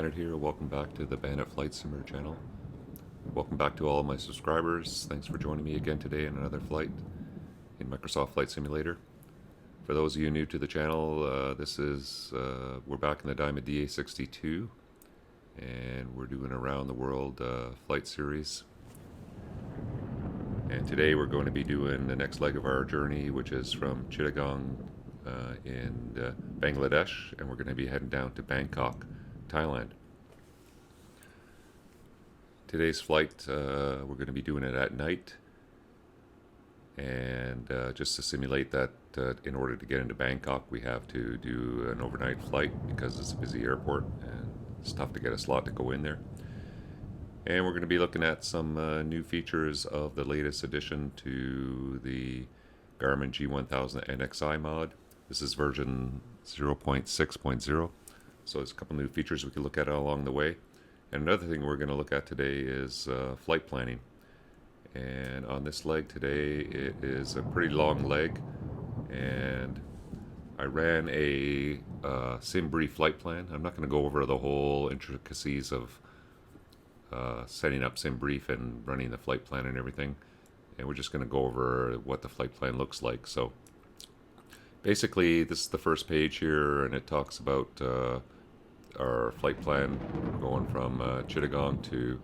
Bandit here. Welcome back to the Bandit Flight Simmer channel. Welcome back to all of my subscribers. Thanks for joining me again today in another flight in Microsoft Flight Simulator. For those of you new to the channel, we're back in the Diamond DA62 and we're doing around the world flight series. And today we're going to be doing the next leg of our journey, which is from Chittagong in Bangladesh, and we're going to be heading down to Bangkok, Thailand. Today's flight, we're going to be doing it at night, and just to simulate that in order to get into Bangkok we have to do an overnight flight because it's a busy airport and it's tough to get a slot to go in there. And we're going to be looking at some new features of the latest addition to the Garmin G1000 NXi mod. This is version 0.6.0, so there's a couple new features we can look at along the way. And another thing we're going to look at today is flight planning. And on this leg today, it is a pretty long leg, and I ran a Simbrief flight plan. I'm not going to go over the whole intricacies of setting up Simbrief and running the flight plan and everything, and we're just going to go over what the flight plan looks like. So basically this is the first page here, and it talks about our flight plan going from Chittagong to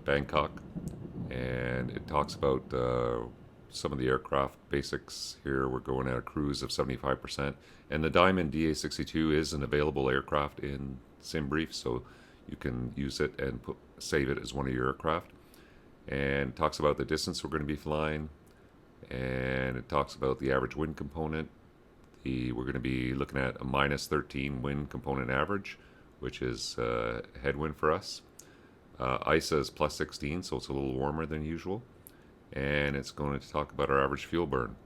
Bangkok, and it talks about some of the aircraft basics here. We're going at a cruise of 75%, and the Diamond DA62 is an available aircraft in Simbrief, so you can use it and save it as one of your aircraft. And it talks about the distance we're going to be flying, and it talks about the average wind component. We're going to be looking at a -13 wind component average, which is headwind for us. ISA is +16, so it's a little warmer than usual. And it's going to talk about our average fuel burn.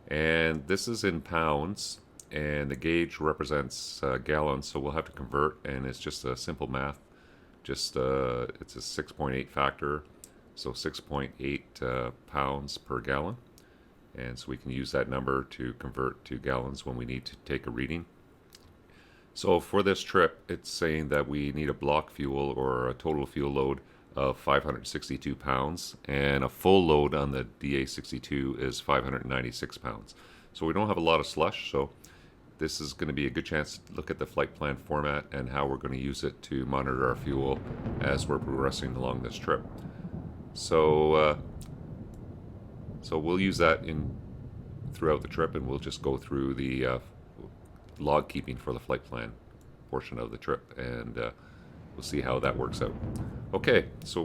And this is in pounds, and the gauge represents gallons, so we'll have to convert, and it's just a simple math. It's a 6.8 factor, so 6.8 pounds per gallon, and so we can use that number to convert to gallons when we need to take a reading. So for this trip, it's saying that we need a block fuel or a total fuel load of 562 pounds, and a full load on the DA62 is 596 pounds. So we don't have a lot of slush, so this is going to be a good chance to look at the flight plan format and how we're going to use it to monitor our fuel as we're progressing along this trip. So we'll use that throughout the trip, and we'll just go through the log keeping for the flight plan portion of the trip, and we'll see how that works out. Okay, so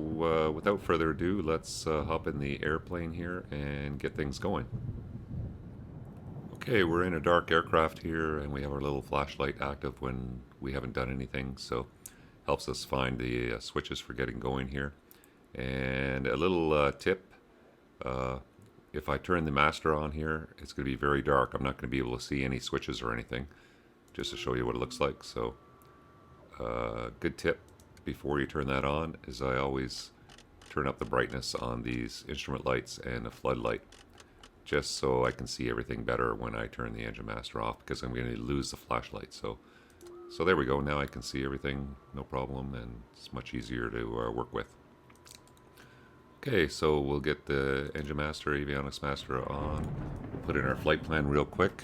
without further ado, let's hop in the airplane here and get things going. Okay, we're in a dark aircraft here, and we have our little flashlight active when we haven't done anything, so helps us find the switches for getting going here. And a little tip, if I turn the master on here, it's going to be very dark. I'm not going to be able to see any switches or anything, just to show you what it looks like. So good tip before you turn that on is I always turn up the brightness on these instrument lights and a floodlight, just so I can see everything better when I turn the engine master off, because I'm going to lose the flashlight. So there we go. Now I can see everything, no problem, and it's much easier to work with. Okay, so we'll get the engine master, avionics master on. We'll put in our flight plan real quick.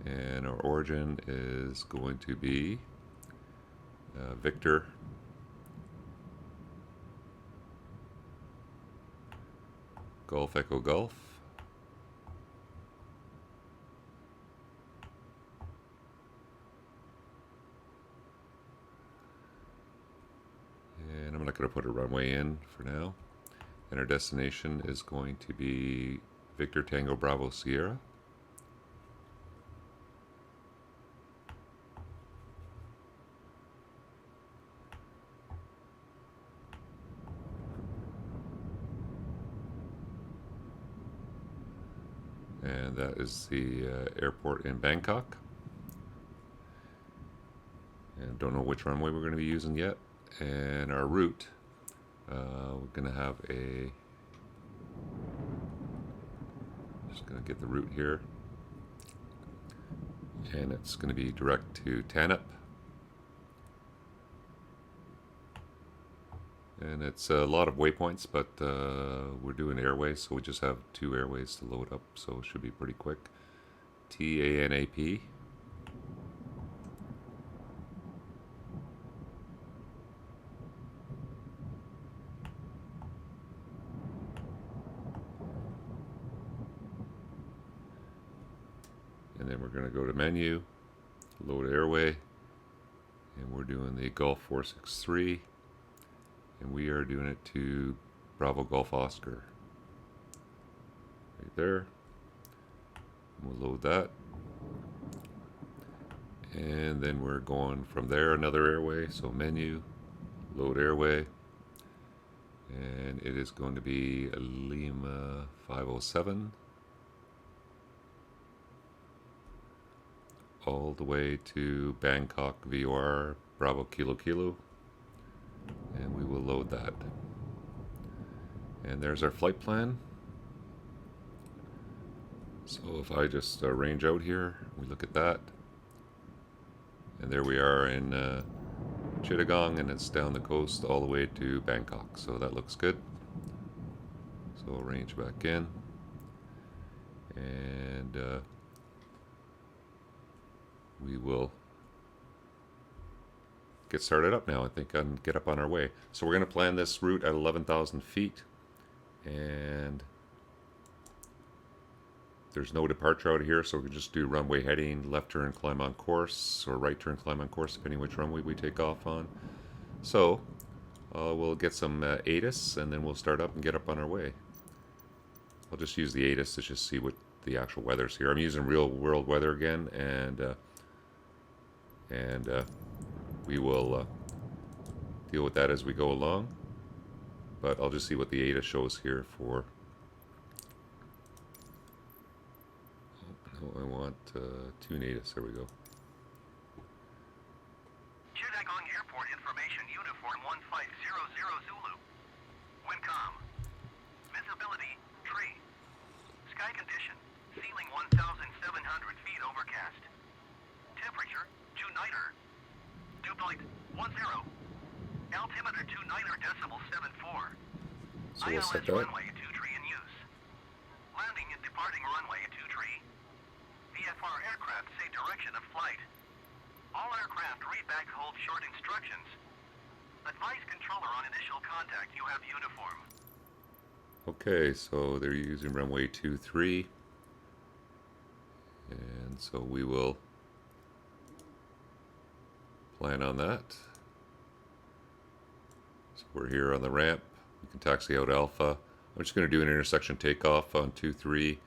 And our origin is going to be Victor Golf Echo Golf. And I'm not going to put a runway in for now. And our destination is going to be Victor Tango Bravo Sierra. And that is the airport in Bangkok. And don't know which runway we're going to be using yet. And our route, we're going to have just going to get the route here. and it's going to be direct to TANUP. And it's a lot of waypoints, but we're doing airways, so we just have 2 airways to load up, so it should be pretty quick. TANAP. And then we're going to go to menu, load airway, and we're doing the Gulf 463, and we are doing it to Bravo Golf Oscar. Right there. We'll load that. And then we're going from there another airway, so menu, load airway, and it is going to be Lima 507 all the way to Bangkok VOR Bravo Kilo Kilo, and we will load that. And there's our flight plan. So if I just range out here, we look at that, and there we are in Chittagong, and it's down the coast all the way to Bangkok, so that looks good. So I'll range back in, and we will get started up now, I think, and get up on our way. So we're going to plan this route at 11,000 feet, and there's no departure out of here, so we can just do runway heading, left turn, climb on course, or right turn, climb on course, depending which runway we take off on. So we'll get some ATIS, and then we'll start up and get up on our way. I'll just use the ATIS to just see what the actual weather's here. I'm using real world weather again, and we will deal with that as we go along. But I'll just see what the ATIS shows here for. I want tune ATIS. There we go. Chittagong Airport information uniform 1500 Zulu. Windcom. Visibility, tree. Sky condition, ceiling 1,700 feet overcast. Temperature, 29er. Dew point, 10. Altimeter 29er decimal 74. So we'll set ILS that. runway 23 in use. Landing and departing runway 23. VFR aircraft say direction of flight. All aircraft read back hold short instructions. Advise controller on initial contact you have uniform. Okay, so they're using runway 23, and so we will plan on that. So we're here on the ramp. We can taxi out Alpha. I'm just going to do an intersection takeoff on 23.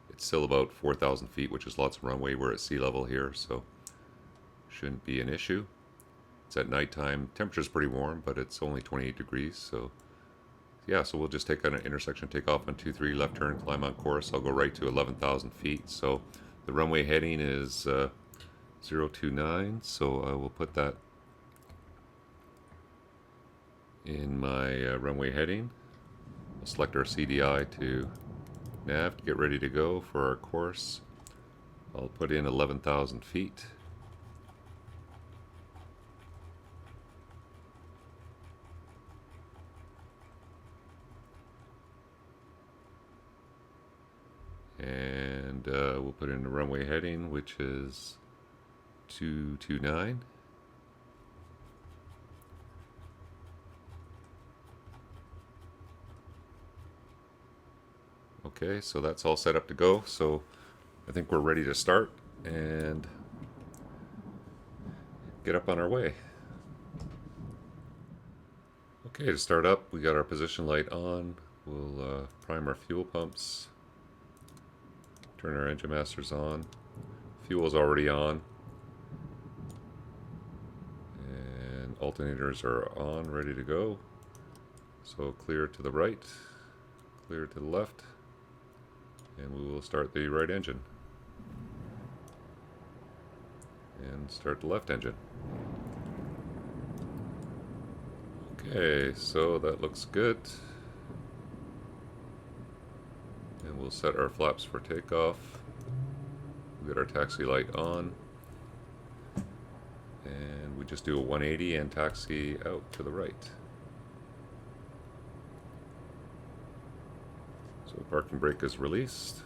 It's still about 4,000 feet, which is lots of runway. We're at sea level here, so shouldn't be an issue. It's at nighttime. Temperature's pretty warm, but it's only 28 degrees, so yeah, so we'll just take an intersection takeoff on 23, left turn, climb on course. I'll go right to 11,000 feet. So the runway heading is 029, so I will put that in my runway heading. I'll select our CDI to nav to get ready to go for our course. I'll put in 11,000 feet. And we'll put in the runway heading, which is 229. Okay, so that's all set up to go. So I think we're ready to start and get up on our way. Okay, to start up, we got our position light on. We'll prime our fuel pumps. Turn our engine masters on. Fuel's already on. And alternators are on, ready to go. So clear to the right, clear to the left, and we will start the right engine. And start the left engine. Okay, so that looks good. And we'll set our flaps for takeoff. We've got our taxi light on. And we just do a 180 and taxi out to the right. So the parking brake is released.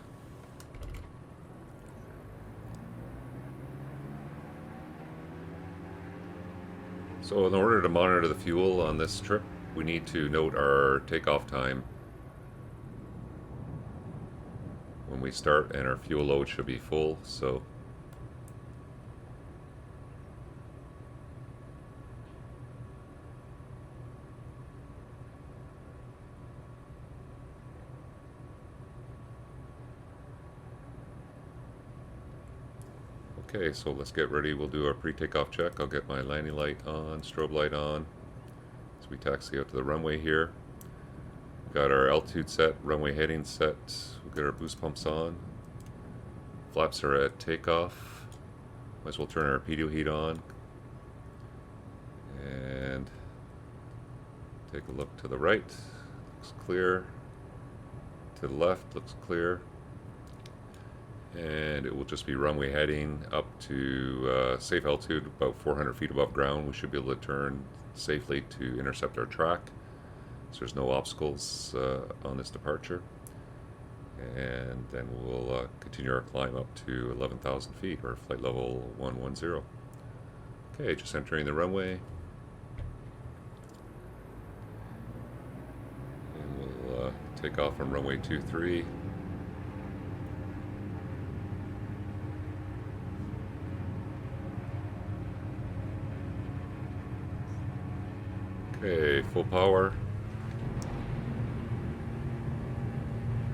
So in order to monitor the fuel on this trip, we need to note our takeoff time when we start, and our fuel load should be full. So okay, so let's get ready. We'll do our pre-takeoff check. I'll get my landing light on, strobe light on. So we taxi out to the runway here. We've got our altitude set, runway heading set. We'll get our boost pumps on. Flaps are at takeoff. Might as well turn our pitot heat on. And take a look to the right. Looks clear. To the left, looks clear. And it will just be runway heading up to safe altitude, about 400 feet above ground. We should be able to turn safely to intercept our track, so there's no obstacles on this departure. And then we'll continue our climb up to 11,000 feet, or flight level 110. Okay, just entering the runway. And we'll take off from runway 23. Okay, full power.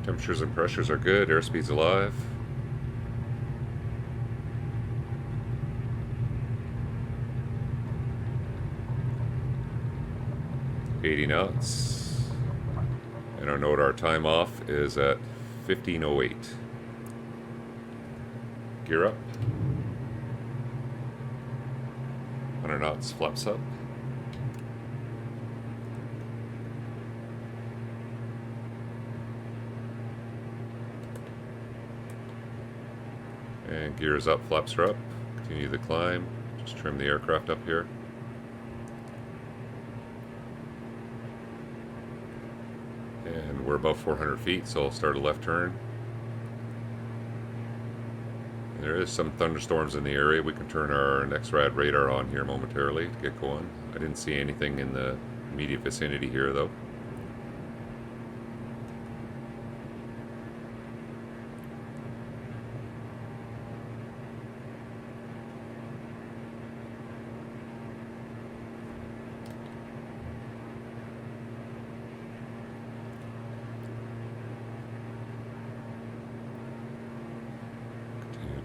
Temperatures and pressures are good. Airspeed's alive. $80 knots. And our note, our time off is at 15:08. Gear up. 100 knots, flaps up. And gears up, flaps are up. Continue the climb. Just trim the aircraft up here. And we're above 400 feet, so I'll start a left turn. There is some thunderstorms in the area. We can turn our NXi radar on here momentarily to get going. I didn't see anything in the immediate vicinity here though.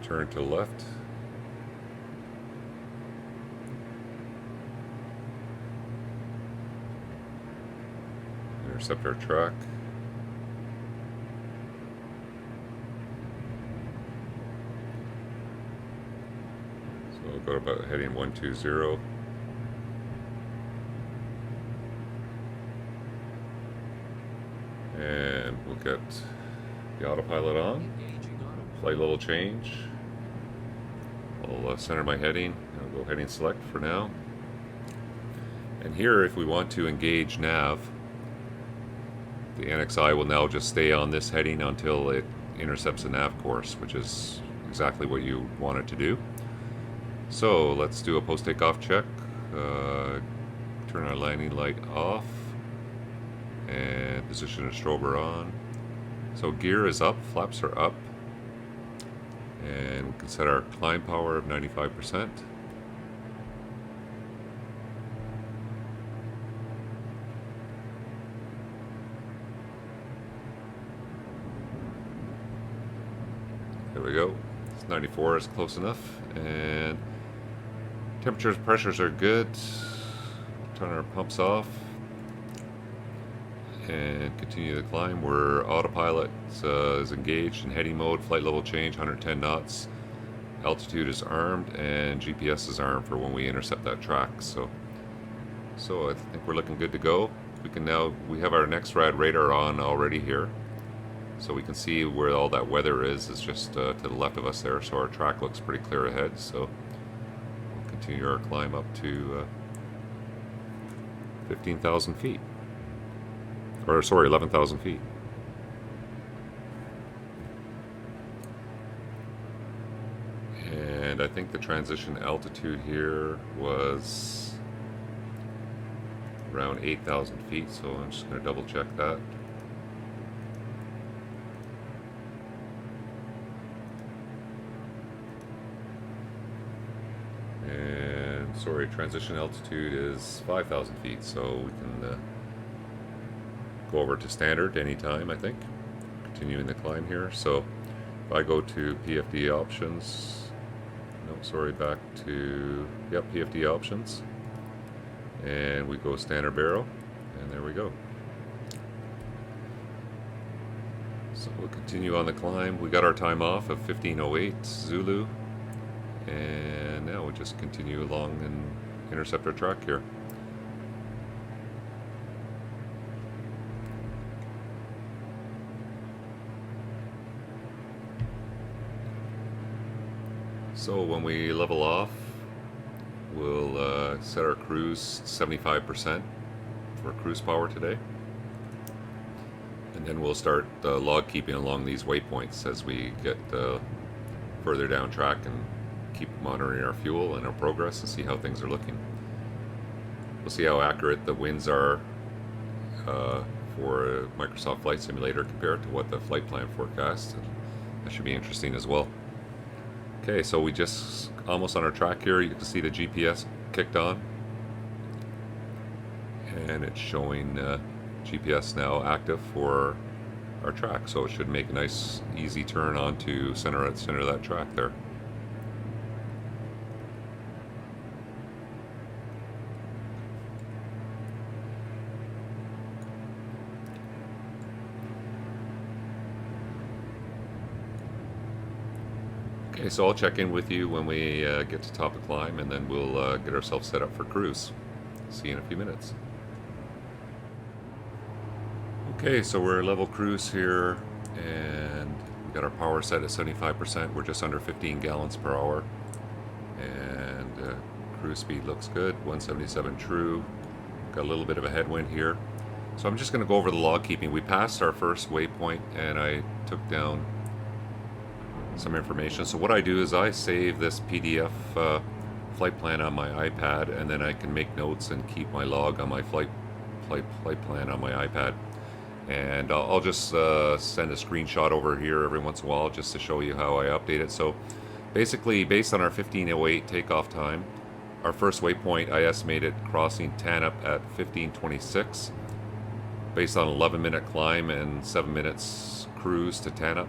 Turn to the left. Intercept our track. So we'll go about heading 120. And we'll get the autopilot on. Flight level change. I'll center my heading. I'll go heading select for now. And here, if we want to engage nav, the NXi will now just stay on this heading until it intercepts the nav course, which is exactly what you want it to do. So let's do a post takeoff check. Turn our landing light off and position a strober on. So gear is up, flaps are up. And we can set our climb power of 95%. There we go. It's 94 is close enough. And temperatures, pressures are good. Turn our pumps off. And continue the climb. We're autopilot is engaged in heading mode, flight level change, 110 knots. Altitude is armed, and GPS is armed for when we intercept that track. So I think we're looking good to go. We have our NXi radar on already here, so we can see where all that weather is. It's just to the left of us there, so our track looks pretty clear ahead. So we'll continue our climb up to 15,000 feet. Or sorry, 11,000 feet. And I think the transition altitude here was around 8,000 feet, so I'm just going to double check that. And sorry, transition altitude is 5,000 feet, so we can go over to standard anytime, I think. Continuing the climb here. So if I go to PFD options, no, sorry, back to, yep, PFD options, and we go standard barrel, and there we go. So we'll continue on the climb. We got our time off of 15:08 Zulu, and now we'll just continue along and intercept our track here. So when we level off, we'll set our cruise 75% for cruise power today. And then we'll start log keeping along these waypoints as we get further down track and keep monitoring our fuel and our progress and see how things are looking. We'll see how accurate the winds are for a Microsoft Flight Simulator compared to what the flight plan forecasts. That should be interesting as well. Okay, so we just almost on our track here. You can see the GPS kicked on, and it's showing GPS now active for our track. So it should make a nice, easy turn onto center of that track there. Okay, so I'll check in with you when we get to top of climb, and then we'll get ourselves set up for cruise. See you in a few minutes. Okay, so we're level cruise here, and we got our power set at 75%. We're just under 15 gallons per hour, and cruise speed looks good, 177 true. Got a little bit of a headwind here. So I'm just going to go over the log keeping. We passed our first waypoint, and I took down some information. So what I do is I save this PDF flight plan on my iPad, and then I can make notes and keep my log on my flight plan on my iPad. And I'll just send a screenshot over here every once in a while just to show you how I update it. So basically, based on our 15:08 takeoff time, our first waypoint I estimated crossing Tanap at 15:26 based on 11-minute climb and 7 minutes cruise to Tanap.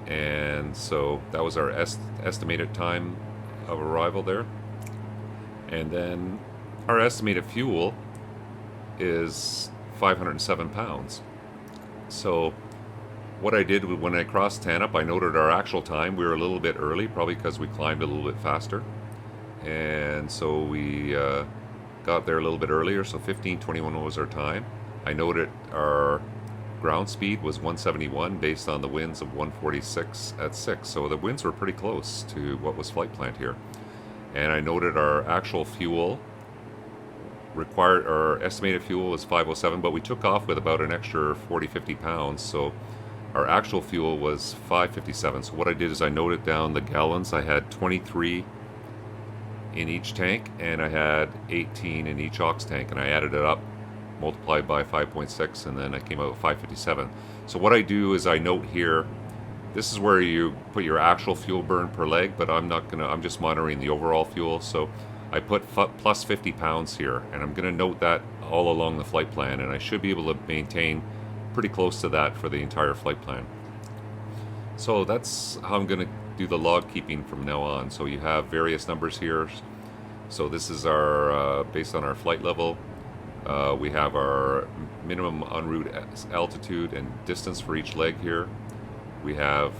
And so that was our estimated time of arrival there. And then our estimated fuel is 507 pounds. So what I did when I crossed Tanap, I noted our actual time. We were a little bit early, probably because we climbed a little bit faster. And so we got there a little bit earlier, so 15:21 was our time. I noted our ground speed was 171 based on the winds of 146 at 6. So the winds were pretty close to what was flight planned here. And I noted our actual fuel required, our estimated fuel was 507, but we took off with about an extra 40-50 pounds. So our actual fuel was 557. So what I did is I noted down the gallons. I had 23 in each tank, and I had 18 in each aux tank, and I added it up, multiplied by 5.6, and then I came out with 557. So what I do is I note here, this is where you put your actual fuel burn per leg, but I'm just monitoring the overall fuel. So I put plus 50 pounds here, and I'm gonna note that all along the flight plan, and I should be able to maintain pretty close to that for the entire flight plan. So that's how I'm gonna do the log keeping from now on. So you have various numbers here. So this is our, based on our flight level, we have our minimum en route altitude and distance for each leg here. We have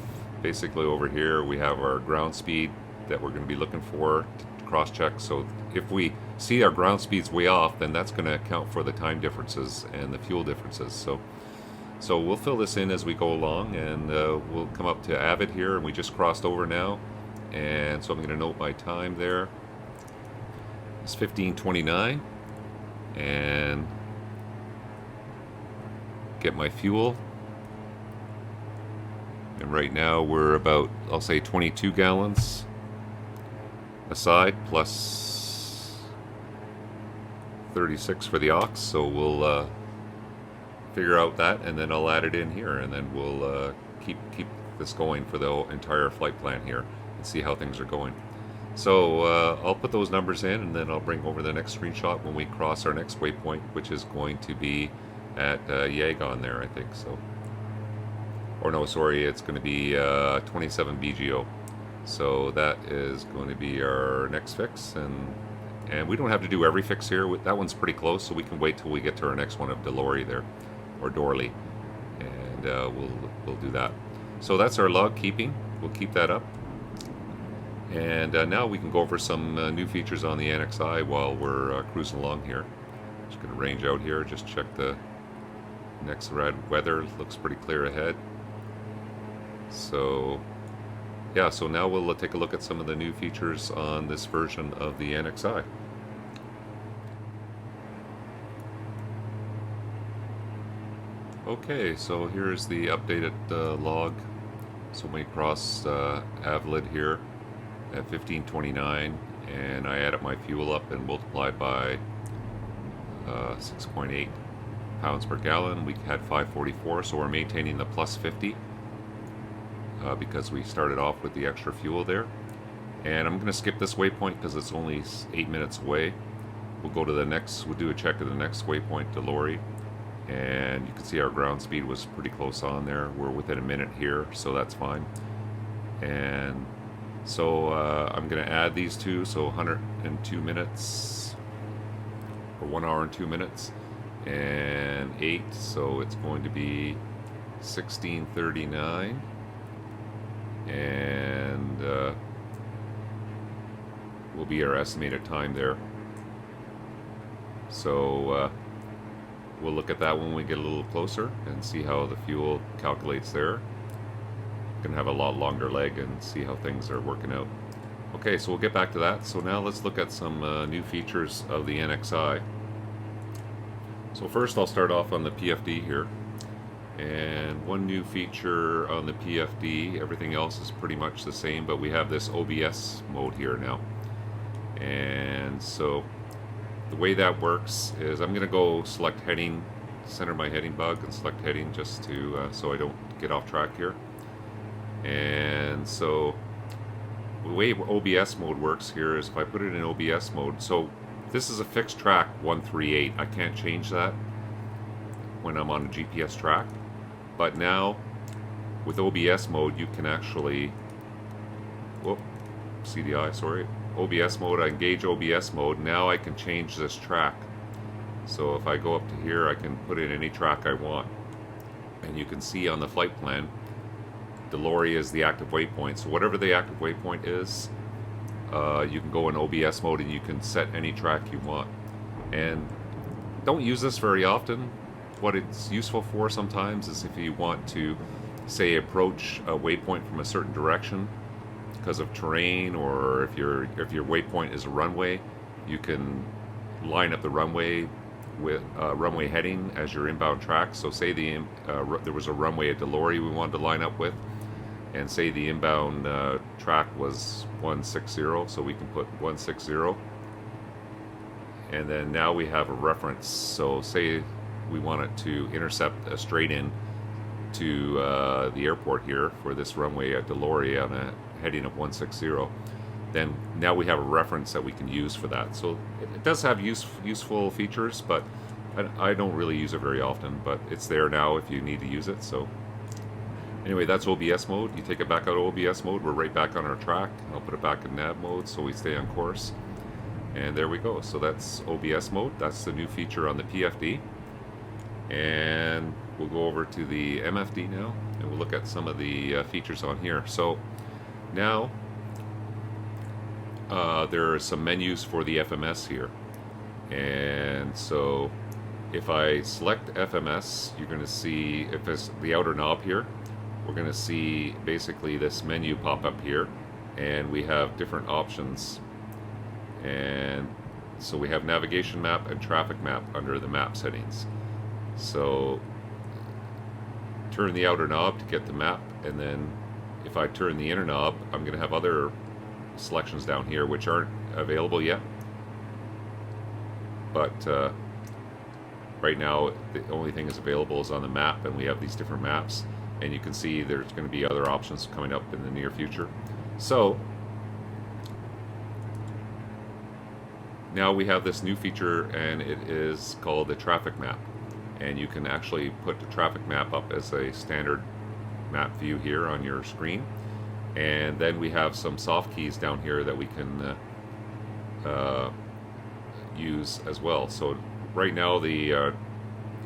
basically over here, we have our ground speed that we're going to be looking for to cross check. So if we see our ground speed's way off, then that's going to account for the time differences and the fuel differences. So we'll fill this in as we go along, and we'll come up to Avid here, and we just crossed over now. And so I'm going to note my time there. It's 15:29, and get my fuel. And right now we're about, I'll say 22 gallons aside, plus 36 for the aux. So we'll figure out that, and then I'll add it in here, and then we'll keep this going for the entire flight plan here and see how things are going. So I'll put those numbers in, and then I'll bring over the next screenshot when we cross our next waypoint, which is going to be at Yangon there, I think. So, or no, sorry, it's going to be 27 BGO. So that is going to be our next fix, and we don't have to do every fix here. That one's pretty close, so we can wait till we get to our next one of Delori there, or Dorley, and we'll do that. So that's our log keeping. We'll keep that up. And now we can go over some new features on the NXi while we're cruising along here. Just going to range out here, just check the next red weather. Looks pretty clear ahead. So yeah, so now we'll take a look at some of the new features on this version of the NXi. Okay, so here's the updated log. So we crossed Avlid here at 15:29, and I added my fuel up and multiplied by 6.8 pounds per gallon. We had 544, so we're maintaining the plus 50 because we started off with the extra fuel there. And I'm going to skip this waypoint because it's only 8 minutes away. We'll go to the next, we'll do a check of the next waypoint, Delori. And you can see our ground speed was pretty close on there. We're within a minute here, so that's fine. And so I'm going to add these two, so 102 minutes, or 1 hour and 2 minutes, and 8, so it's going to be 16:39, and will be our estimated time there. So we'll look at that when we get a little closer and see how the fuel calculates there. Gonna have a lot longer leg and see how things are working out. Okay, so we'll get back to that. So now let's look at some new features of the NXi. So first I'll start off on the PFD here. And one new feature on the PFD, everything else is pretty much the same, but we have this OBS mode here now. And so the way that works is I'm going to go select heading, center my heading bug and select heading just to so I don't get off track here. And so the way OBS mode works here is if I put it in OBS mode, so this is a fixed track 138. I can't change that when I'm on a GPS track. But now with OBS mode you can actually, whoop, CDI, sorry. OBS mode, I engage OBS mode, now I can change this track. So if I go up to here, I can put in any track I want. And you can see on the flight plan, Delori is the active waypoint. So whatever the active waypoint is, you can go in OBS mode and you can set any track you want. And don't use this very often. What it's useful for sometimes is if you want to, say, approach a waypoint from a certain direction, because of terrain, or if your waypoint is a runway, you can line up the runway with runway heading as your inbound track. So say there was a runway at Delori we wanted to line up with, and say the inbound track was 160, so we can put 160, and then now we have a reference. So say we want it to intercept a straight in to the airport here for this runway at Delori on a heading of 160, then now we have a reference that we can use for that. So it does have useful features, but I don't really use it very often, but it's there now if you need to use it. So anyway, that's OBS mode. You take it back out of OBS mode, we're right back on our track. I'll put it back in nav mode so we stay on course. And there we go. So that's OBS mode. That's the new feature on the PFD. And we'll go over to the MFD now, and we'll look at some of the features on here. So now there are some menus for the FMS here, and so if I select FMS, you're going to see, if it's the outer knob here, we're going to see basically this menu pop up here, and we have different options. And So we have navigation map and traffic map under the map settings. So turn the outer knob to get the map, and then if I turn the inner knob, I'm going to have other selections down here which aren't available yet. But right now the only thing is available is on the map, and we have these different maps, and you can see there's going to be other options coming up in the near future. So now we have this new feature, and it is called the traffic map, and you can actually put the traffic map up as a standard map view here on your screen. And then we have some soft keys down here that we can use as well. So right now the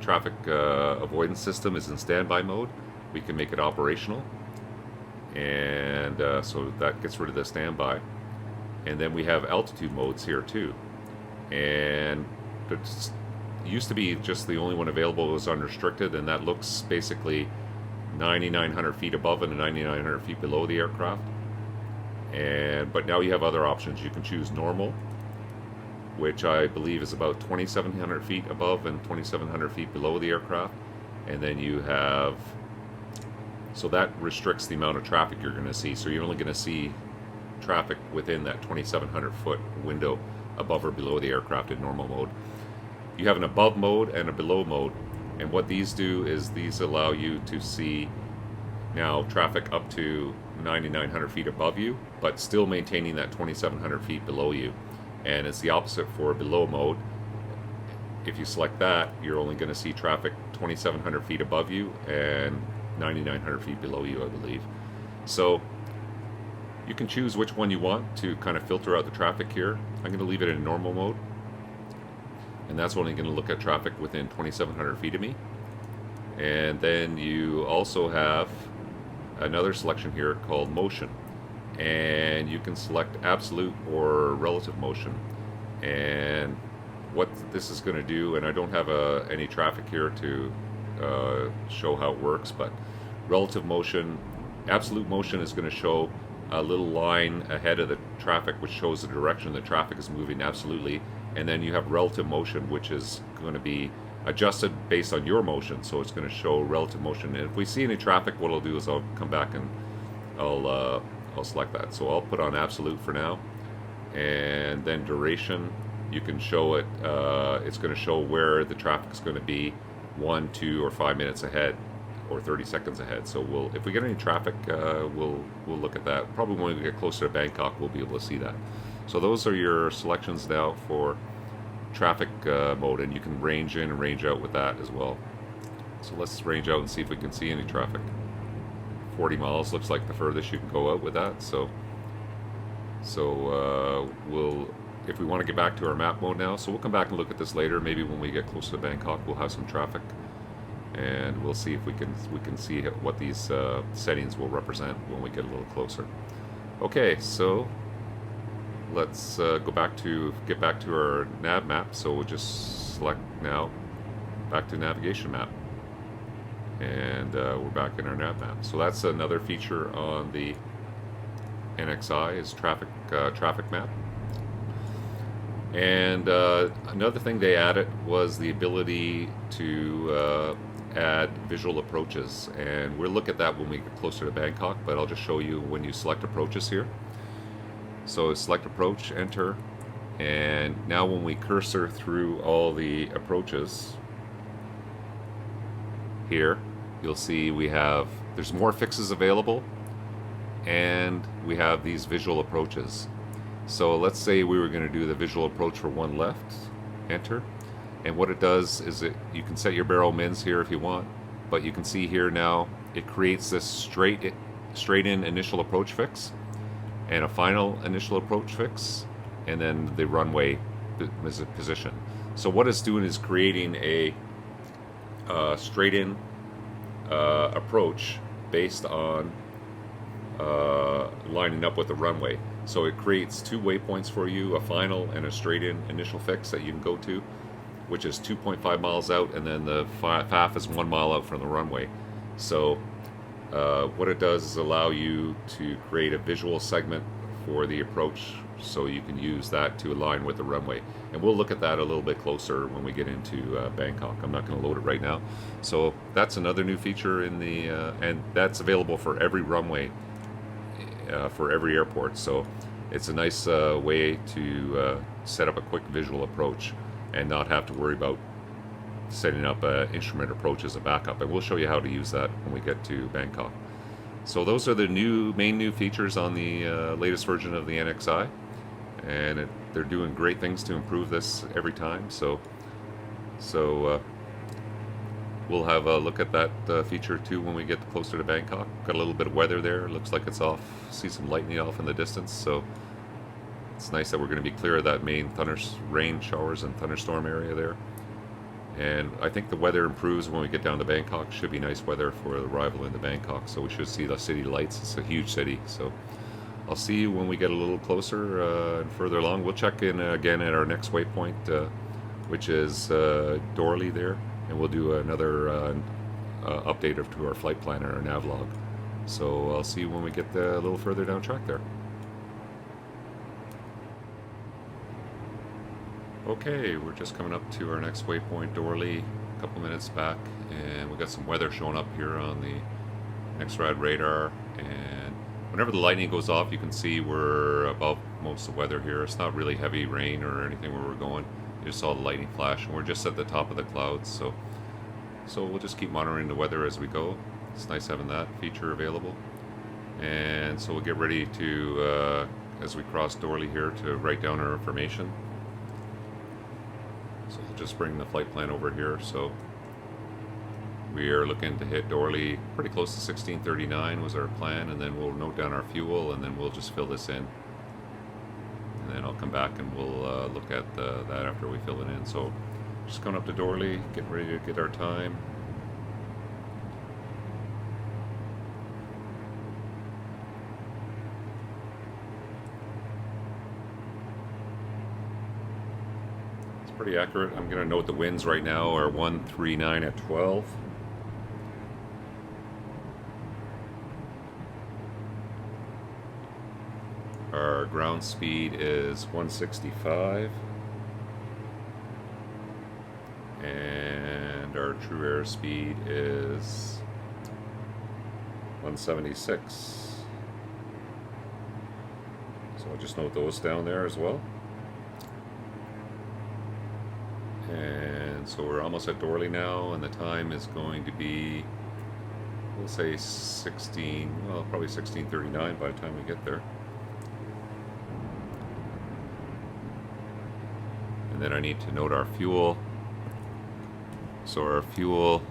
traffic avoidance system is in standby mode. We can make it operational, and so that gets rid of the standby. And then we have altitude modes here too, and it used to be just the only one available was unrestricted, and that looks basically 9,900 feet above and 9,900 feet below the aircraft. But now you have other options. You can choose normal, which I believe is about 2,700 feet above and 2,700 feet below the aircraft. And then you have, so that restricts the amount of traffic you're going to see. So you're only going to see traffic within that 2,700 foot window above or below the aircraft in normal mode. You have an above mode and a below mode. And what these do is these allow you to see now traffic up to 9,900 feet above you, but still maintaining that 2,700 feet below you. And it's the opposite for below mode. If you select that, you're only going to see traffic 2,700 feet above you and 9,900 feet below you, I believe. So you can choose which one you want to kind of filter out the traffic here. I'm going to leave it in normal mode, and that's only going to look at traffic within 2,700 feet of me. And then you also have another selection here called motion, and you can select absolute or relative motion. And what this is going to do, and I don't have any traffic here to show how it works, but relative motion, absolute motion is going to show a little line ahead of the traffic which shows the direction the traffic is moving absolutely. And then you have relative motion, which is going to be adjusted based on your motion, so it's going to show relative motion. And if we see any traffic, what I'll do is I'll come back and I'll select that. So I'll put on absolute for now. And then duration, you can show it, it's going to show where the traffic is going to be 1, 2, or 5 minutes ahead, or 30 seconds ahead. So if we get any traffic, we'll look at that. Probably when we get closer to Bangkok, we'll be able to see that. So those are your selections now for traffic mode, and you can range in and range out with that as well. So let's range out and see if we can see any traffic. 40 miles looks like the furthest you can go out with that. So we'll, if we want to get back to our map mode now, so we'll come back and look at this later. Maybe when we get closer to Bangkok, we'll have some traffic, and we'll see if we can see what these settings will represent when we get a little closer. Okay, so let's get back to our nav map. So we'll just select now back to navigation map, and we're back in our nav map. So that's another feature on the NXi is traffic map. And another thing they added was the ability to add visual approaches, and we'll look at that when we get closer to Bangkok, but I'll just show you when you select approaches here. So select approach, enter, and now when we cursor through all the approaches here, you'll see there's more fixes available, and we have these visual approaches. So let's say we were going to do the visual approach for one left, enter, and what it does is you can set your barrel mins here if you want, but you can see here now it creates this straight in initial approach fix and a final initial approach fix, and then the runway position. So what it's doing is creating a straight in approach based on lining up with the runway. So it creates two waypoints for you, a final and a straight in initial fix that you can go to, which is 2.5 miles out, and then the FAF is 1 mile out from the runway. So what it does is allow you to create a visual segment for the approach, so you can use that to align with the runway. And we'll look at that a little bit closer when we get into Bangkok. I'm not going to load it right now. So that's another new feature in the and that's available for every runway, for every airport. So it's a nice way to set up a quick visual approach and not have to worry about setting up an instrument approach as a backup. And we'll show you how to use that when we get to Bangkok. So those are the main new features on the latest version of the NXi, and they're doing great things to improve this every time. So we'll have a look at that feature too when we get closer to Bangkok. Got a little bit of weather there. Looks like it's off. See some lightning off in the distance. So it's nice that we're going to be clear of that main rain showers and thunderstorm area there. And I think the weather improves when we get down to Bangkok. Should be nice weather for the arrival into Bangkok, so we should see the city lights. It's a huge city, so I'll see you when we get a little closer and further along. We'll check in again at our next waypoint, which is Dorley there, and we'll do another update to our flight plan and our nav log. So I'll see you when we get a little further down track there. Okay, we're just coming up to our next waypoint, Dorley, a couple minutes back, and we got some weather showing up here on the NXRAD radar. And whenever the lightning goes off, you can see we're above most of the weather here. It's not really heavy rain or anything where we're going. You just saw the lightning flash, and we're just at the top of the clouds. So we'll just keep monitoring the weather as we go. It's nice having that feature available. And so we'll get ready to, as we cross Dorley here, to write down our information. So we'll just bring the flight plan over here. So we are looking to hit Dorley pretty close to 1639 was our plan, and then we'll note down our fuel, and then we'll just fill this in. And then I'll come back and we'll look at that after we fill it in. So just coming up to Dorley, getting ready to get our time. Pretty accurate. I'm going to note the winds right now are 139 at 12. Our ground speed is 165. And our true air speed is 176. So I'll just note those down there as well. And so we're almost at Dorley now, and the time is going to be, we'll say probably 1639 by the time we get there. And then I need to note our fuel. So our fuel,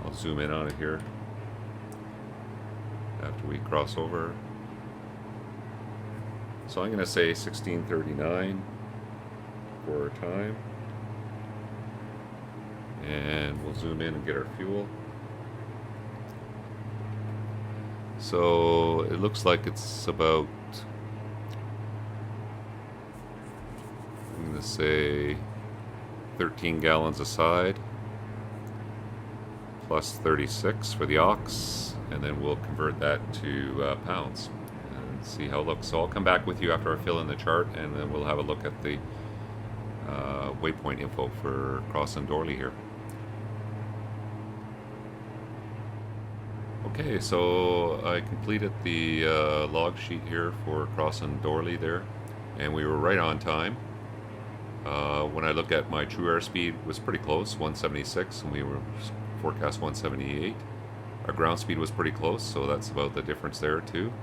I'll zoom in on it here after we cross over. So I'm going to say 1639 for our time. And we'll zoom in and get our fuel. So it looks like it's about, I'm going to say 13 gallons a side, plus 36 for the aux, and then we'll convert that to pounds and see how it looks. So I'll come back with you after I fill in the chart, and then we'll have a look at the waypoint info for crossing Dorley here. Okay, so I completed the log sheet here for crossing Dorley there, and we were right on time. When I look at my true airspeed, it was pretty close, 176, and we were forecast 178. Our ground speed was pretty close, so that's about the difference there too.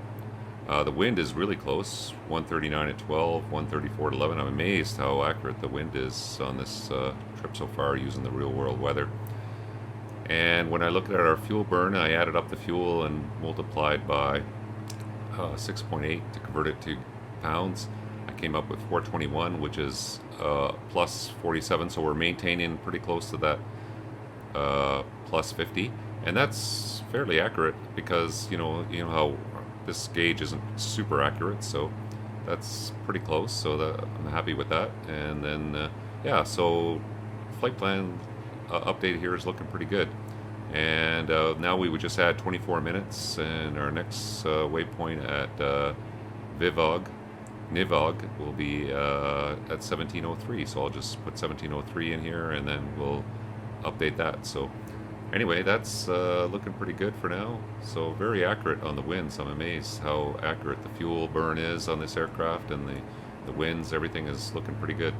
The wind is really close, 139 at 12, 134 at 11. I'm amazed how accurate the wind is on this trip so far using the real world weather. And when I look at our fuel burn, I added up the fuel and multiplied by 6.8 to convert it to pounds. I came up with 421, which is plus 47, so we're maintaining pretty close to that plus 50, and that's fairly accurate because you know how this gauge isn't super accurate, so that's pretty close. So I'm happy with that. And then yeah, so flight plan update here is looking pretty good. And now we would just add 24 minutes and our next waypoint at VGEG, Nivog will be at 1703. So I'll just put 1703 in here, and then we'll update that. So anyway, that's looking pretty good for now. So very accurate on the winds. I'm amazed how accurate the fuel burn is on this aircraft, and the winds, everything is looking pretty good.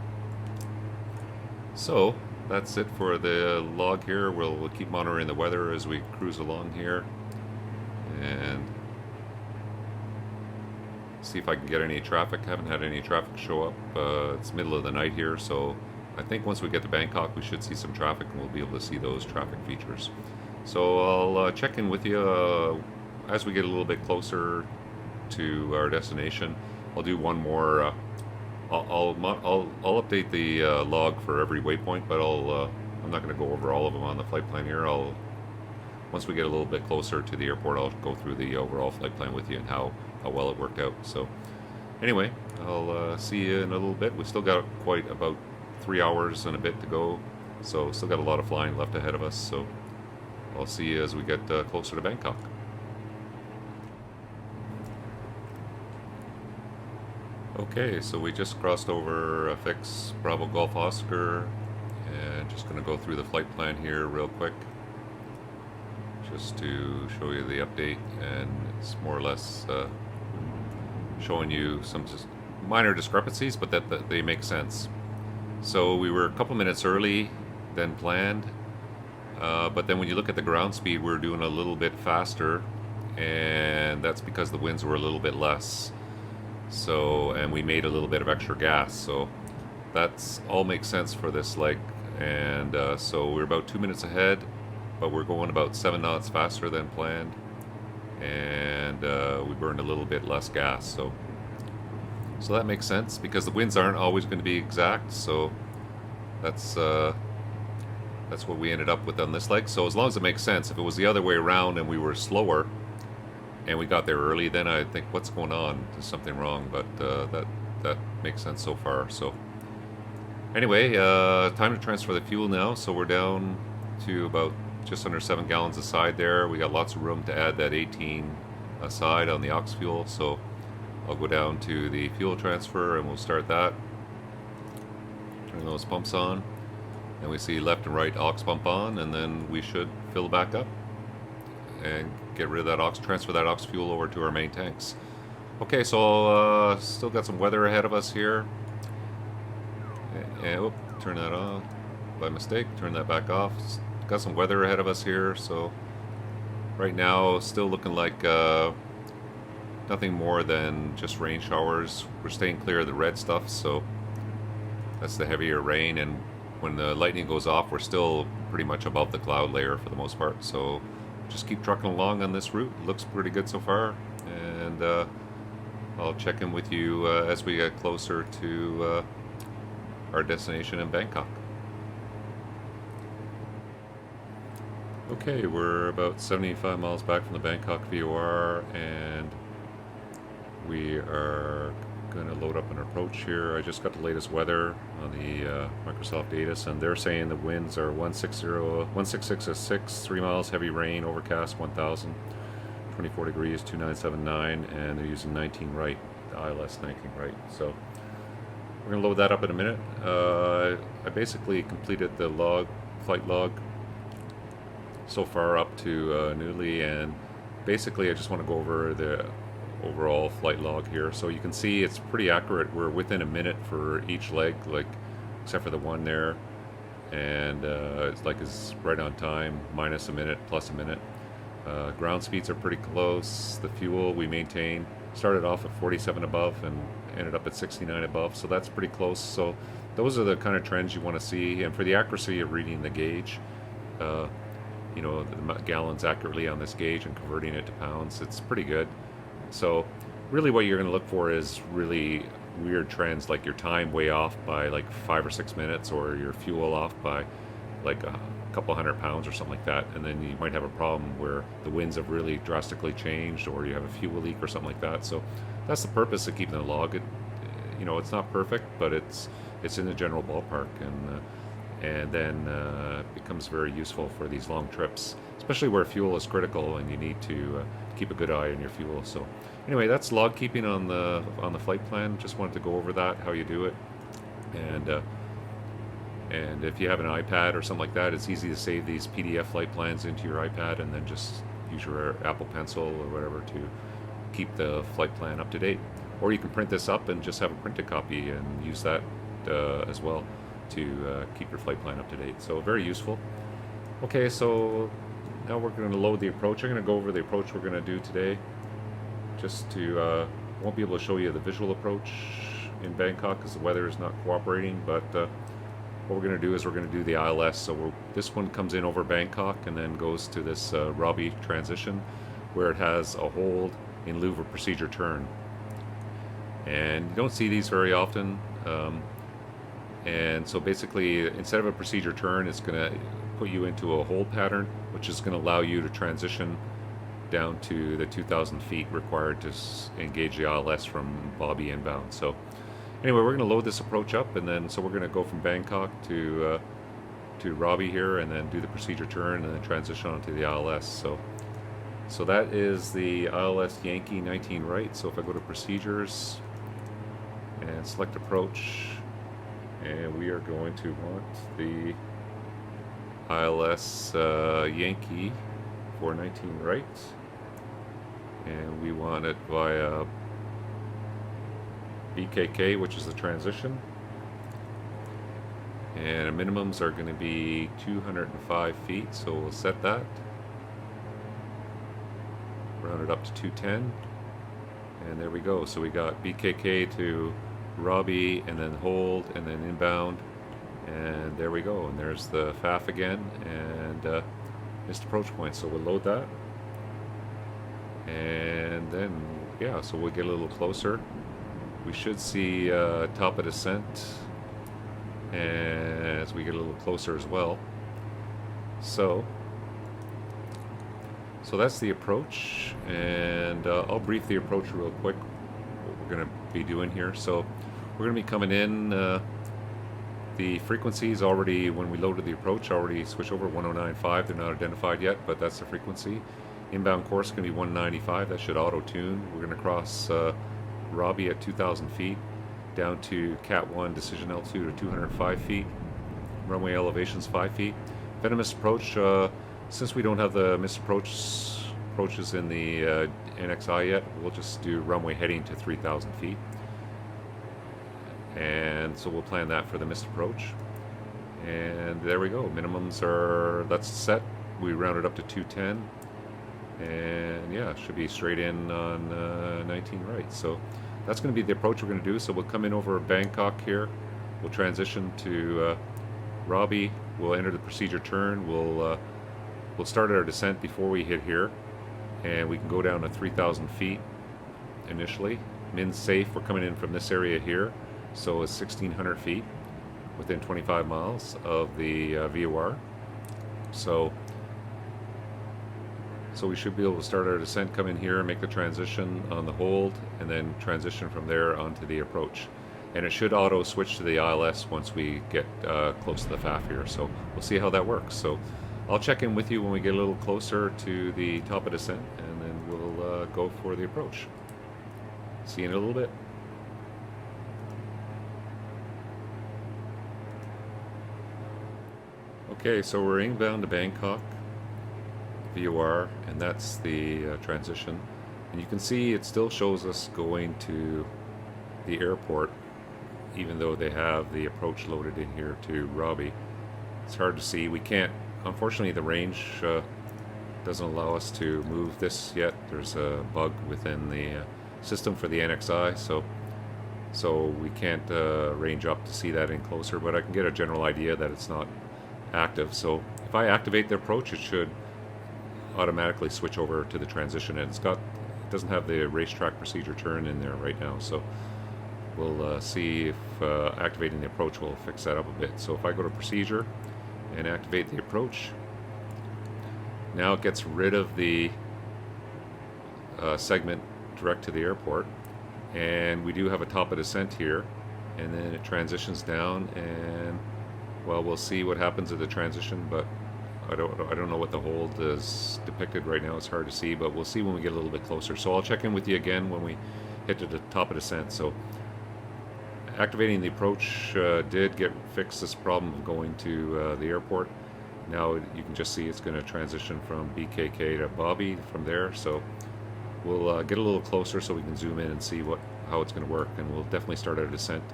So that's it for the log here. We'll keep monitoring the weather as we cruise along here, and see if I can get any traffic. Haven't had any traffic show up. It's middle of the night here, so I think once we get to Bangkok we should see some traffic, and we'll be able to see those traffic features. So I'll check in with you as we get a little bit closer to our destination. I'll do one more. I'll update the log for every waypoint, but I'm not going to go over all of them on the flight plan here. Once we get a little bit closer to the airport, I'll go through the overall flight plan with you and how well it worked out. So anyway, I'll see you in a little bit. We still got quite about 3 hours and a bit to go, so still got a lot of flying left ahead of us. So I'll see you as we get closer to Bangkok. Okay, so we just crossed over FX Bravo Golf Oscar, and just going to go through the flight plan here real quick, just to show you the update, and it's more or less showing you some just minor discrepancies, but that they make sense. So we were a couple minutes early than planned, but then when you look at the ground speed, we're doing a little bit faster, and that's because the winds were a little bit less. So, and we made a little bit of extra gas, so that's all makes sense for this leg. And so we're about 2 minutes ahead, but we're going about 7 knots faster than planned, and we burned a little bit less gas. So that makes sense because the winds aren't always going to be exact. So that's what we ended up with on this leg. So as long as it makes sense, if it was the other way around and we were slower and we got there early, then I think, what's going on? There's something wrong. But that makes sense so far. So anyway, time to transfer the fuel now. So we're down to about just under 7 gallons a side there. We got lots of room to add that 18 aside on the aux fuel. So I'll go down to the fuel transfer and we'll start that. Turn those pumps on, and we see left and right aux pump on, and then we should fill back up and get rid of that aux, transfer that aux fuel over to our main tanks. Okay, so still got some weather ahead of us here. And turn that on by mistake, turn that back off. Got some weather ahead of us here, so right now still looking like nothing more than just rain showers. We're staying clear of the red stuff, so that's the heavier rain, and when the lightning goes off, we're still pretty much above the cloud layer for the most part. So just keep trucking along on this route. Looks pretty good so far, and I'll check in with you as we get closer to our destination in Bangkok. Okay, we're about 75 miles back from the Bangkok VOR, and we are going to load up an approach here. I just got the latest weather on the Microsoft Datus, and they're saying the winds are 166 at 6, 3 miles, heavy rain, overcast 1000, 24 degrees, 2979, and they're using 19 right, the ILS 19 right. So we're going to load that up in a minute. I basically completed the flight log so far up to Newly, and basically I just want to go over the overall flight log here. So you can see it's pretty accurate. We're within a minute for each leg, like except for the one there, and it's right on time, minus a minute, plus a minute. Ground speeds are pretty close. The fuel we maintain started off at 47 above and ended up at 69 above, so that's pretty close. So those are the kind of trends you want to see, and for the accuracy of reading the gauge, you know, the gallons accurately on this gauge and converting it to pounds, it's pretty good. So really what you're going to look for is really weird trends, like your time way off by like 5 or 6 minutes, or your fuel off by like a couple 100 pounds or something like that, and then you might have a problem where the winds have really drastically changed, or you have a fuel leak or something like that. So that's the purpose of keeping the log. You know, it's not perfect, but it's in the general ballpark, and then it becomes very useful for these long trips. especially where fuel is critical and you need to keep a good eye on your fuel. So anyway, that's log keeping on the flight plan. Just wanted to go over that, how you do it, and if you have an iPad or something like that, it's easy to save these PDF flight plans into your iPad and then just use your Apple Pencil or whatever to keep the flight plan up to date. Or you can print this up and just have a printed copy and use that as well to keep your flight plan up to date. So very useful. Okay, so now we're going to load the approach. I'm going to go over the approach we're going to do today. Just to, won't be able to show you the visual approach in Bangkok because the weather is not cooperating, but what we're going to do is we're going to do the ILS. So this one comes in over Bangkok and then goes to this Robbie transition where it has a hold in lieu of a procedure turn. And you don't see these very often. And so basically, instead of a procedure turn, it's going to put you into a hold pattern, which is going to allow you to transition down to the 2,000 feet required to engage the ILS from Bobby inbound. So anyway, we're going to load this approach up, and then so we're going to go from Bangkok to Robbie here, and then do the procedure turn, and then transition onto the ILS. So that is the ILS Yankee 19 right. So if I go to procedures and select approach, and we are going to want the ILS Yankee 419 right, and we want it via BKK, which is the transition, and our minimums are going to be 205 feet, so we'll set that, round it up to 210, and there we go. So we got BKK to Robbie, and then hold, and then inbound, and there we go. And there's the FAF again, and missed approach point. So we'll load that, and then yeah, so we'll get a little closer. We should see top of descent as we get a little closer as well. So that's the approach, and I'll brief the approach real quick, what we're going to be doing here. So we're going to be coming in, the frequencies already, when we loaded the approach, already switched over 109.5. They're not identified yet, but that's the frequency. Inbound course is going to be 195. That should auto-tune. We're going to cross Robbie at 2,000 feet, down to Cat 1 decision altitude of 205 feet. Runway elevations 5 feet. Venomous approach, since we don't have the missed approaches in the NXi yet, we'll just do runway heading to 3,000 feet. And so we'll plan that for the missed approach. And there we go. Minimums are, that's set. We rounded up to 210. And yeah, should be straight in on 19 right. So that's going to be the approach we're going to do. So we'll come in over Bangkok here. We'll transition to Robbie. We'll enter the procedure turn. We'll start our descent before we hit here. And we can go down to 3,000 feet initially. Min's safe. We're coming in from this area here. So it's 1,600 feet within 25 miles of the VOR. So we should be able to start our descent, come in here, make the transition on the hold, and then transition from there onto the approach. And it should auto switch to the ILS once we get close to the FAF here. So we'll see how that works. So I'll check in with you when we get a little closer to the top of descent, and then we'll go for the approach. See you in a little bit. Okay, so we're inbound to Bangkok, VOR, and that's the transition. And you can see it still shows us going to the airport, even though they have the approach loaded in here to Robbie. It's hard to see. We can't, unfortunately, the range doesn't allow us to move this yet. There's a bug within the system for the NXi, so we can't range up to see that in closer, but I can get a general idea that it's not active. So if I activate the approach, it should automatically switch over to the transition, and it doesn't have the racetrack procedure turn in there right now. So we'll see if activating the approach will fix that up a bit. So if I go to procedure and activate the approach, now it gets rid of the segment direct to the airport, and we do have a top of descent here, and then it transitions down, and well, we'll see what happens at the transition, but I don't know what the hold is depicted right now. It's hard to see, but we'll see when we get a little bit closer. So I'll check in with you again when we hit to the top of descent. So activating the approach did fix this problem of going to the airport. Now you can just see it's going to transition from BKK to Bobby from there. So we'll get a little closer so we can zoom in and see how it's going to work, and we'll definitely start our descent.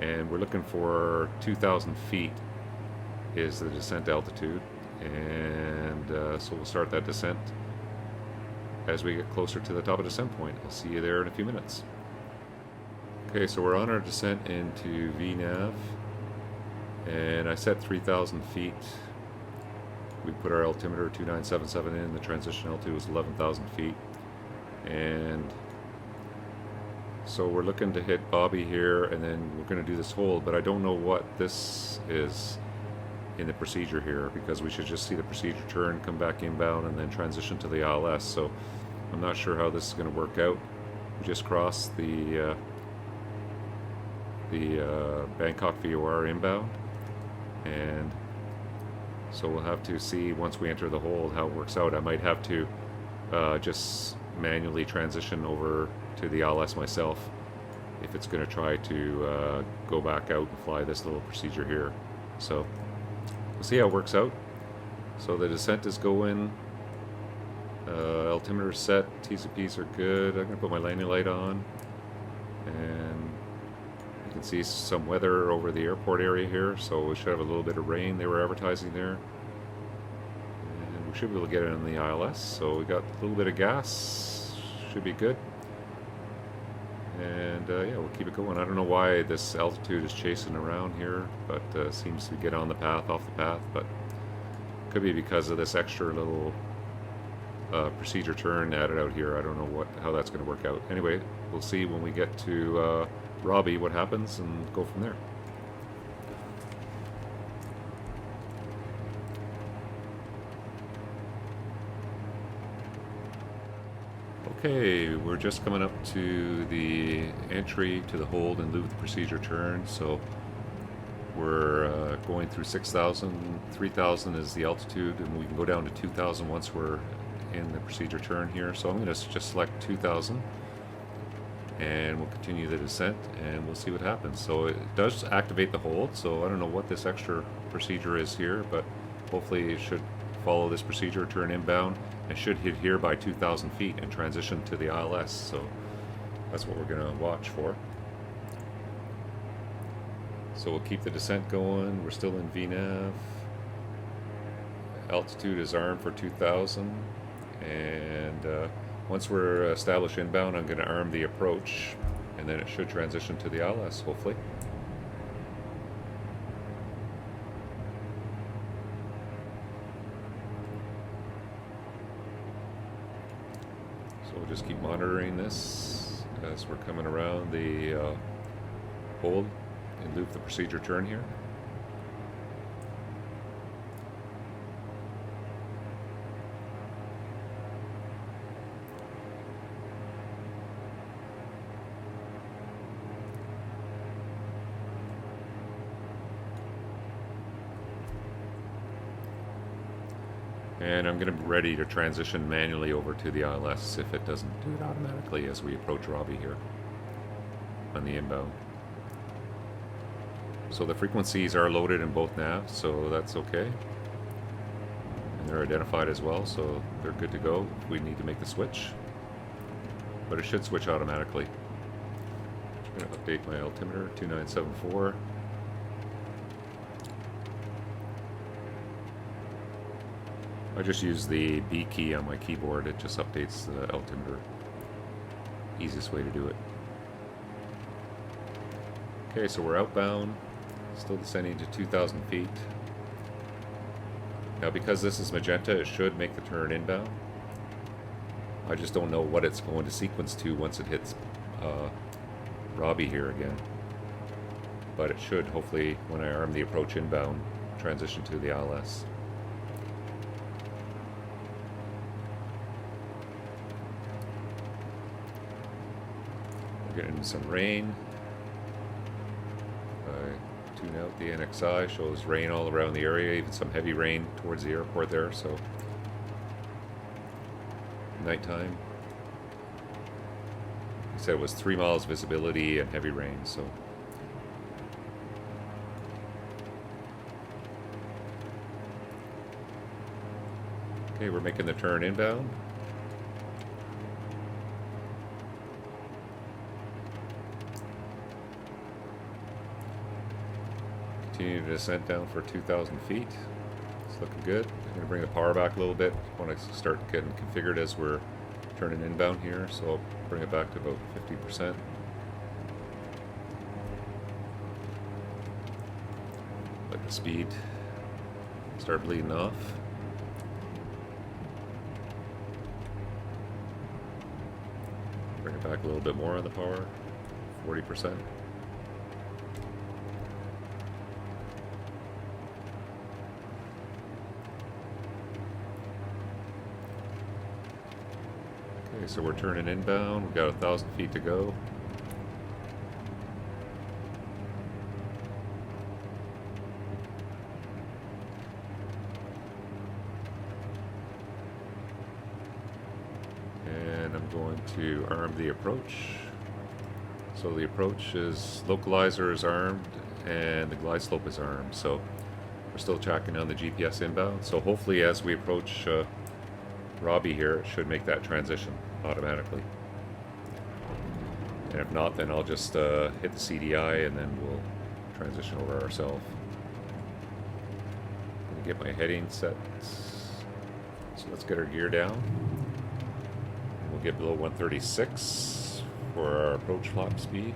And we're looking for 2,000 feet is the descent altitude, and so we'll start that descent as we get closer to the top of descent point. I'll see you there in a few minutes. Okay, so we're on our descent into VNAV, and I set 3,000 feet. We put our altimeter 2977 in. The transition altitude was 11,000 feet, and so we're looking to hit Bobby here, and then we're going to do this hold, but I don't know what this is in the procedure here, because we should just see the procedure turn, come back inbound, and then transition to the ILS. So I'm not sure how this is going to work out. We just crossed the Bangkok VOR inbound, and so we'll have to see once we enter the hold how it works out. I might have to just manually transition over to the ILS myself if it's going to try to go back out and fly this little procedure here. So we'll see how it works out. So the descent is going, altimeter set, T's and P's are good. I'm going to put my landing light on, and you can see some weather over the airport area here, so we should have a little bit of rain they were advertising there. And we should be able to get it on the ILS, so we got a little bit of gas, should be good. And yeah, we'll keep it going. I don't know why this altitude is chasing around here, but seems to get on the path, off the path, but could be because of this extra little procedure turn added out here. I don't know how that's going to work out. Anyway, we'll see when we get to Robbie what happens and go from there. Okay, we're just coming up to the entry to the hold in lieu of the procedure turn. So we're going through 6,000, 3,000 is the altitude, and we can go down to 2,000 once we're in the procedure turn here. So I'm going to just select 2,000, and we'll continue the descent, and we'll see what happens. So it does activate the hold, so I don't know what this extra procedure is here, but hopefully it should follow this procedure, turn inbound, and should hit here by 2,000 feet and transition to the ILS. So that's what we're going to watch for. So we'll keep the descent going. We're still in VNAV. Altitude is armed for 2,000, and once we're established inbound, I'm going to arm the approach, and then it should transition to the ILS, hopefully. So we'll just keep monitoring this as we're coming around the hold in lieu of the procedure turn here. And I'm going to be ready to transition manually over to the ILS if it doesn't do it automatically as we approach Robbie here on the inbound. So the frequencies are loaded in both navs, so that's okay. And they're identified as well, so they're good to go if we need to make the switch. But it should switch automatically. I'm going to update my altimeter, 2974. I just use the B key on my keyboard. It just updates the altimeter. Easiest way to do it. Okay, so we're outbound. Still descending to 2,000 feet. Now because this is magenta, it should make the turn inbound. I just don't know what it's going to sequence to once it hits Robbie here again. But it should, hopefully, when I arm the approach inbound, transition to the ILS. We're getting some rain. Tune out the NXi, shows rain all around the area, even some heavy rain towards the airport there, so nighttime. He said it was 3 miles visibility and heavy rain, so okay, we're making the turn inbound. Continue to descent down for 2,000 feet. It's looking good. I'm going to bring the power back a little bit. I want to start getting configured as we're turning inbound here, so I'll bring it back to about 50%. Let the speed start bleeding off. Bring it back a little bit more on the power, 40%. Okay, so we're turning inbound. We've got 1,000 feet to go. And I'm going to arm the approach. So the approach is, localizer is armed and the glide slope is armed. So we're still tracking on the GPS inbound. So hopefully as we approach Robbie here, it should make that transition automatically. And if not, then I'll just hit the CDI and then we'll transition over ourselves. Gonna get my heading set. So let's get our gear down. And we'll get below 136 for our approach flap speed.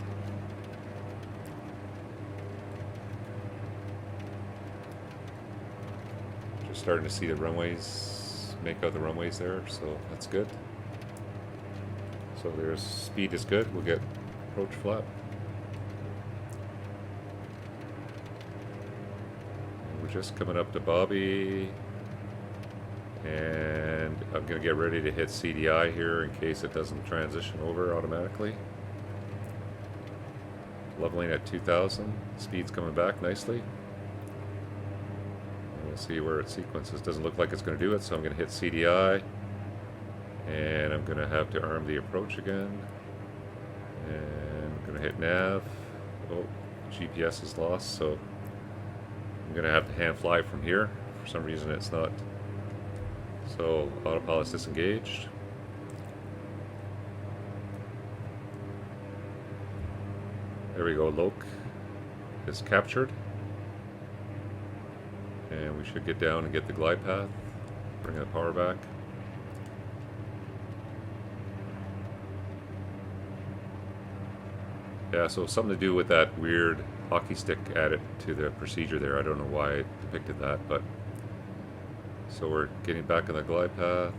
Just starting to see the runways, make out the runways there, so that's good. So there's speed is good. We'll get approach flap. And we're just coming up to Bobby, and I'm gonna get ready to hit CDI here in case it doesn't transition over automatically. Leveling at 2,000. Speed's coming back nicely. And we'll see where it sequences. Doesn't look like it's going to do it, so I'm going to hit CDI. And I'm going to have to arm the approach again. And I'm going to hit nav. Oh, GPS is lost, so I'm going to have to hand fly from here. For some reason it's not. So autopilot's disengaged. There we go, Loke is captured. And we should get down and get the glide path. Bring the power back. Yeah, so something to do with that weird hockey stick added to the procedure there. I don't know why it depicted that, but so we're getting back on the glide path.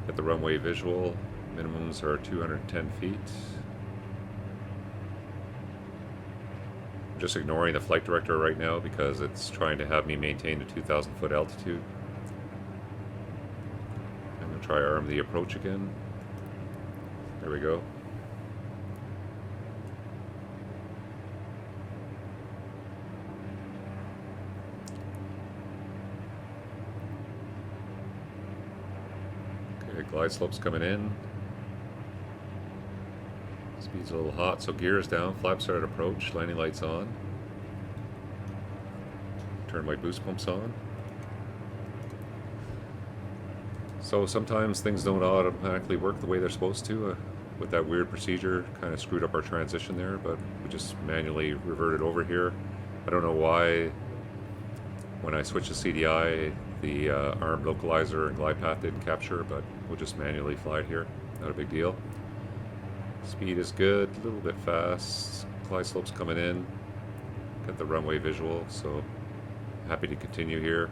Get the runway visual. Minimums are 210 feet. I'm just ignoring the flight director right now because it's trying to have me maintain a 2,000 foot altitude. I'm going to try arm the approach again. There we go. Okay, glide slope's coming in. Speed's a little hot, so gear is down, flaps are at approach, landing lights on. Turn my boost pumps on. So sometimes things don't automatically work the way they're supposed to. With that weird procedure, kind of screwed up our transition there, but we just manually reverted over here. I don't know why when I switched to CDI, the armed localizer and glide path didn't capture, but we'll just manually fly it here. Not a big deal. Speed is good, a little bit fast. Glide slope's coming in. Got the runway visual, so happy to continue here.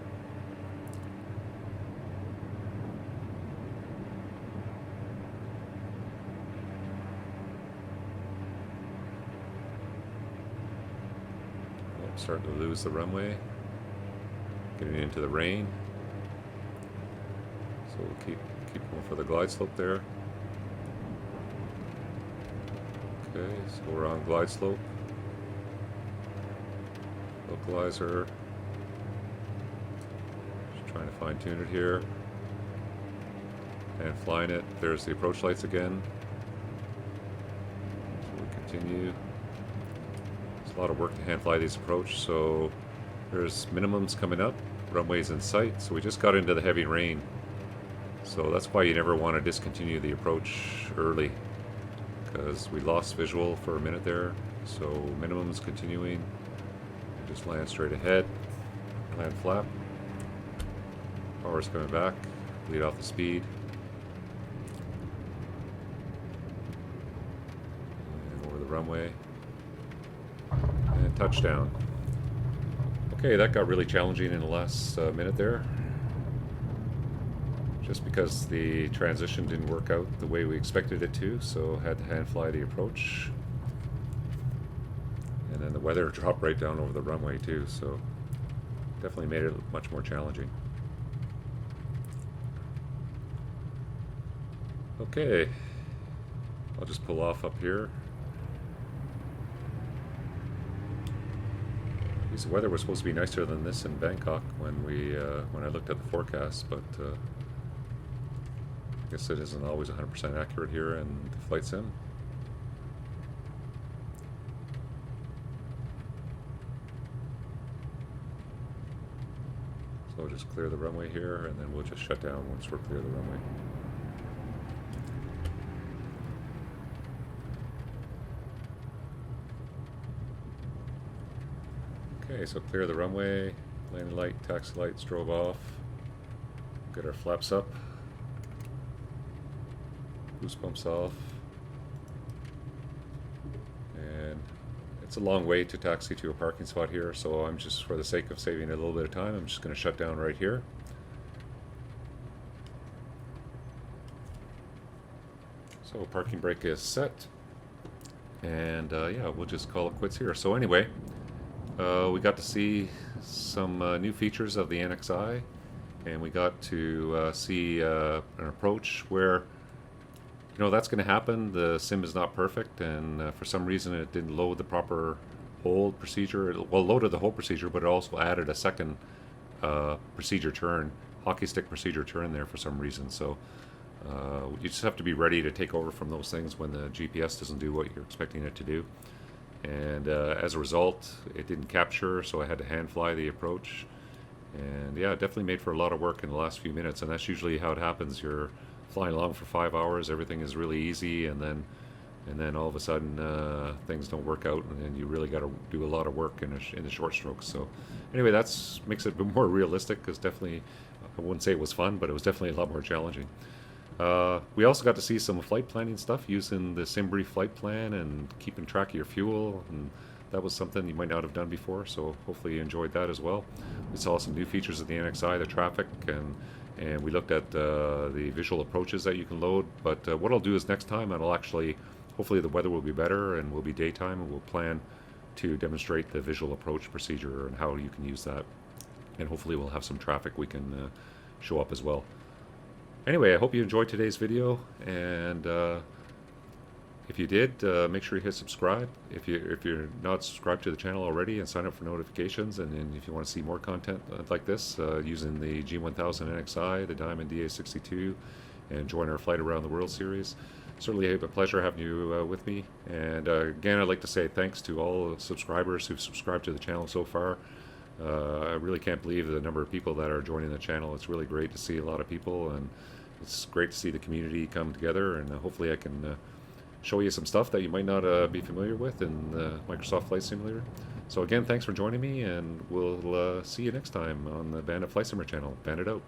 Oh, starting to lose the runway. Getting into the rain. So we'll keep going for the glide slope there. Okay, so we're on glide slope. Localizer. Just trying to fine tune it here. And flying it. There's the approach lights again. So we continue. There's a lot of work to hand fly these approach, so there's minimums coming up. Runways in sight. So we just got into the heavy rain. So that's why you never want to discontinue the approach early, because we lost visual for a minute there. So minimums continuing. Just land straight ahead. Land flap. Power's coming back. Lead off the speed. And over the runway. And touchdown. Okay, that got really challenging in the last minute there. Just because the transition didn't work out the way we expected it to, so had to hand fly the approach. And then the weather dropped right down over the runway too, so definitely made it much more challenging. Okay, I'll just pull off up here. The weather was supposed to be nicer than this in Bangkok when I looked at the forecast, but I guess it isn't always 100% accurate here in the flight sim. So we'll just clear the runway here, and then we'll just shut down once we're clear of the runway. Okay, so clear the runway, landing light, taxi lights drove off. Get our flaps up. Boost bumps off. And it's a long way to taxi to a parking spot here, so I'm just, for the sake of saving a little bit of time, I'm just going to shut down right here. So parking brake is set. And yeah, we'll just call it quits here. So anyway, we got to see some new features of the NXi, and we got to see an approach where, you know, that's going to happen. The sim is not perfect, and for some reason it didn't load the proper hold procedure. It, well, loaded the whole procedure, but it also added a second procedure turn, hockey stick procedure turn there for some reason. So you just have to be ready to take over from those things when the GPS doesn't do what you're expecting it to do. And as a result, it didn't capture, so I had to hand fly the approach. And yeah, it definitely made for a lot of work in the last few minutes, and that's usually how it happens. You're flying along for 5 hours, everything is really easy, and then all of a sudden things don't work out, and then you really got to do a lot of work in the short strokes. So anyway, that's makes it a bit more realistic, because definitely, I wouldn't say it was fun, but it was definitely a lot more challenging. We also got to see some flight planning stuff using the Simbrief flight plan and keeping track of your fuel, and that was something you might not have done before, so hopefully you enjoyed that as well. We saw some new features of the NXi, the traffic, and we looked at the visual approaches that you can load. But what I'll do is next time I'll actually, hopefully the weather will be better and will be daytime, and we'll plan to demonstrate the visual approach procedure and how you can use that, and hopefully we'll have some traffic we can show up as well. Anyway, I hope you enjoyed today's video, and if you did, make sure you hit subscribe if you're not subscribed to the channel already, and sign up for notifications. And then if you want to see more content like this using the G1000 NXi, the Diamond DA62, and join our Flight Around the World series. Certainly a pleasure having you with me. And again, I'd like to say thanks to all the subscribers who've subscribed to the channel so far. I really can't believe the number of people that are joining the channel. It's really great to see a lot of people, and it's great to see the community come together, and hopefully I can show you some stuff that you might not be familiar with in the Microsoft Flight Simulator. So again, thanks for joining me, and we'll see you next time on the Bandit Flight Simmer channel. Bandit out.